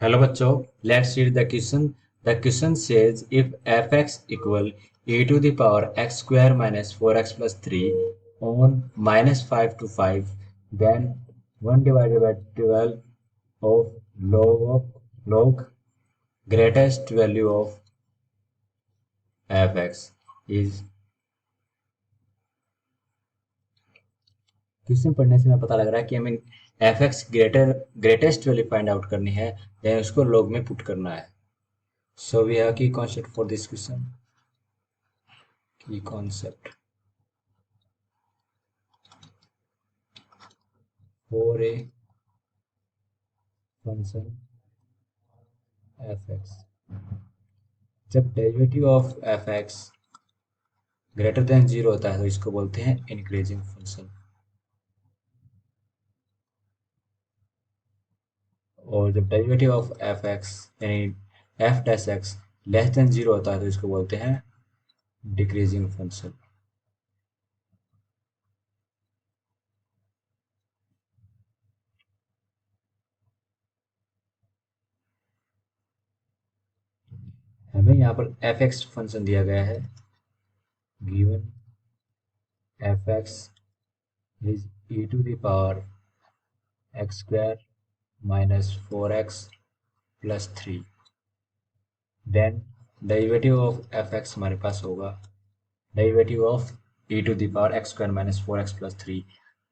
Hello बच्चों, let's read the question. The question says if f x equal a to the power x square minus four x plus three on minus five to five, then one divided by 12 of log greatest value of f x is. Question पढ़ने से हमें पता लग रहा है कि हमें f x greatest value find out करनी है, देन उसको log में पुट करना है। सो वी हैव की कॉन्सेप्ट फॉर दिस क्वेश्चन। की concept for a function f(x), जब derivative of f x greater than zero होता है तो इसको बोलते हैं इंक्रीजिंग फंक्शन, और जब डेरिवेटिव ऑफ एफ एक्स यानी F dash x less than zero होता है तो इसको बोलते हैं डिक्रीजिंग फंक्शन। हमें यहाँ पर एफ एक्स फंक्शन दिया गया है, given f x is e to the power x square minus four x plus three, then derivative of f x हमारे पास होगा derivative of e to the power x square minus four x plus three.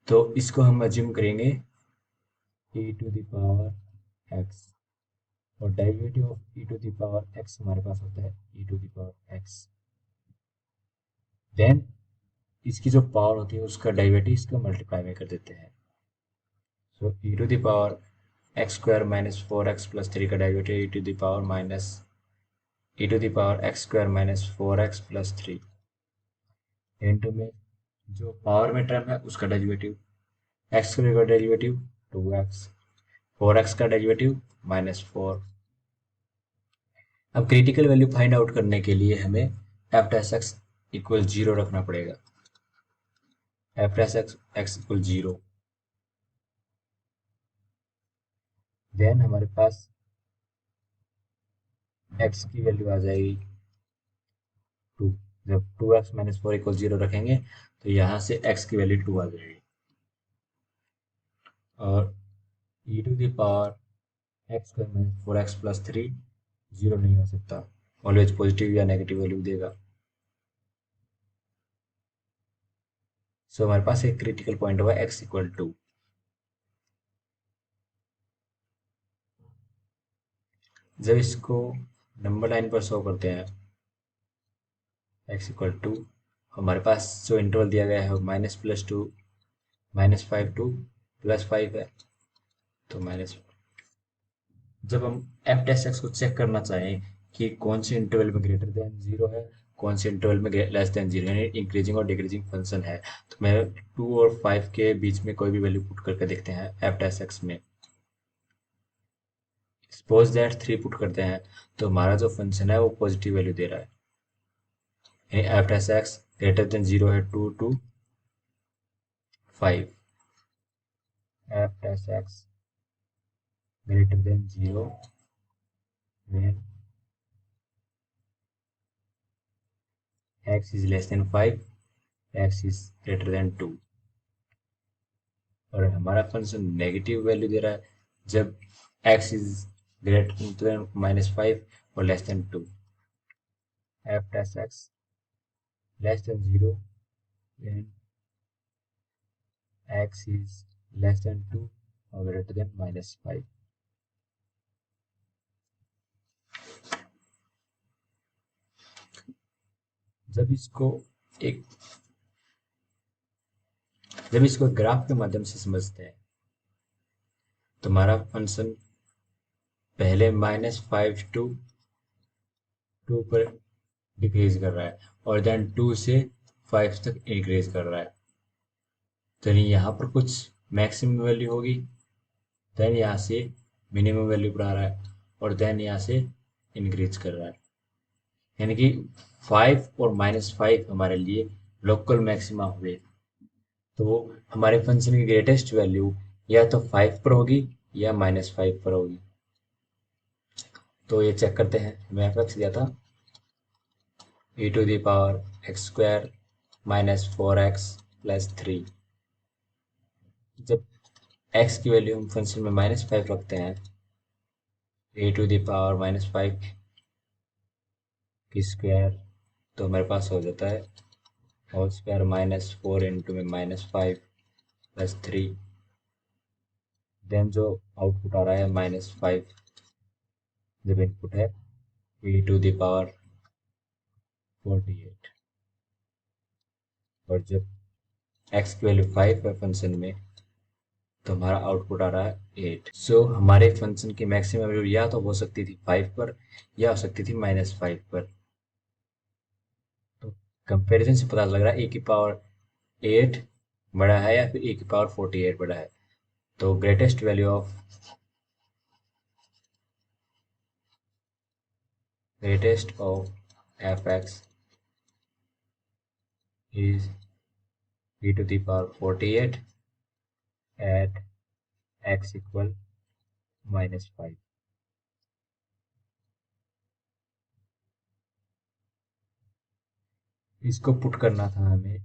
तो इसको हम assume करेंगे e to the power x, और derivative of e to the power x हमारे पास होता है e to the power x। Then इसकी जो पावर होती है उसका डेरिवेटिव इसका मल्टीप्लाई में कर देते हैं। So e to the power x square minus four x plus three का derivative e to the power minus e to the power x square minus four x plus three, into में जो power में term है उसका derivative, x square का derivative two x, four x का derivative minus four. अब critical value find out करने के लिए हमें F dash x equal zero रखना पड़ेगा। F dash x equal zero, then हमारे पास एक्स की वैल्यू आ जाएगी टू। जब two x minus four equal zero रखेंगे तो यहाँ से एक्स की वैल्यू टू आ जाएगी, और e to the power x square minus four x plus three zero नहीं हो सकता, ऑलवेज पॉजिटिव या नेगेटिव वैल्यू देगा। सो हमारे पास एक क्रिटिकल पॉइंट हुआ एक्स इक्वल टू। जब इसको नंबर लाइन पर शो करते हैं एक्स इक्वल टू, हमारे पास जो इंटरवल दिया गया है minus plus two minus five two plus five है, तो माइनस। जब हम एफ टेस्ट एक्स को चेक करना चाहें कि कौन से इंटरवल में ग्रेटर देन जीरो है, कौन से इंटरवल में लेस देन जीरो यानी इंक्रीजिंग और डिक्रीजिंग फंक्शन है, तो मैं टू और फाइव के बीच में कोई भी वैल्यू पुट करके देखते हैं एफ टेस्ट एक्स में। सपोज दैट थ्री पुट करते हैं तो हमारा जो फंक्शन है वो पॉजिटिव वैल्यू दे रहा है, यानी F test x greater than zero है two to five, F test x greater than 0 when x is less than 5, x is greater than 2। और हमारा फंक्शन नेगेटिव वैल्यू दे रहा है जब x is greater than minus five और less than two. F test x less than zero when x is less than 2 और greater than minus five. जब इसको एक जब इसको ग्राफ के माध्यम से समझते हैं तो हमारा फंक्शन पहले माइनस फाइव टू टू पर डिक्रीज कर रहा है और देन टू से फाइव तक इंक्रीज कर रहा है, तो यहाँ पर कुछ मैक्सिमम वैल्यू होगी, देन यहाँ से मिनिमम वैल्यू बढ़ा रहा है और देन यहाँ से इंक्रीज कर रहा है, यानी कि फाइव और माइनस फाइव हमारे लिए लोकल मैक्सिमा हुए। तो हमारे फंक्शन की ग्रेटेस्ट वैल्यू या तो फाइव पर होगी या माइनस फाइव पर होगी। तो ये चेक करते हैं, हमें एफ एक्स दिया था e to the power x square minus 4x+3। जब x की वैल्यू हम फंक्शन में -5 रखते हैं, ए टू द पावर -5 की स्क्वायर, तो हमारे पास हो जाता है होल स्क्वायर -4 इंटू में -5+3। देन जो आउटपुट आ रहा है -5 जब इनपुट है ई टू द पावर 48, और जब x की वैल्यू 5 है फंक्शन में, तो हमारा आउटपुट आ रहा है 8। सो हमारे फंक्शन की मैक्सिमम वैल्यू या तो हो सकती थी 5 पर या हो सकती थी -5 पर। तो कंपैरिजन से पता लग रहा है ए की पावर 8 बड़ा है या फिर ए की पावर 48 बड़ा है। तो greatest of f x is e to the power 48 at x equal -5। इसको पुट करना था हमें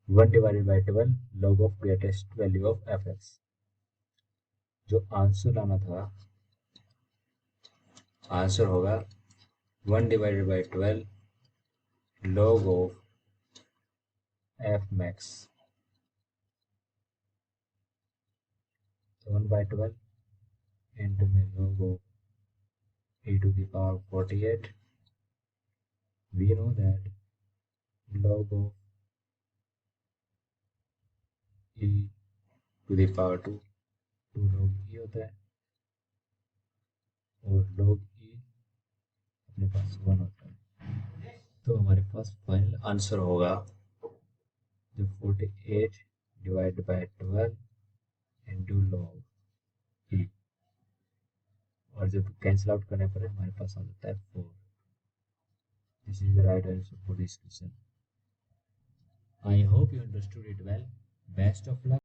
1/12 log of greatest value of f x. जो आंसर आना था, आंसर होगा 1/12 log ऑफ एफ मैक्स। तो 1/12 इंटू में log of e to the power 48। we know that log of e to the power 2 log e होता है, और log e अपने पास 1 होता है। तो हमारे पास फाइनल आंसर होगा जो 48/12 इंटू log e, और जब कैंसिल आउट करने पर हमारे पास आ जाता है 4। This is the right answer for this question. I hope you understood it well. Best of luck.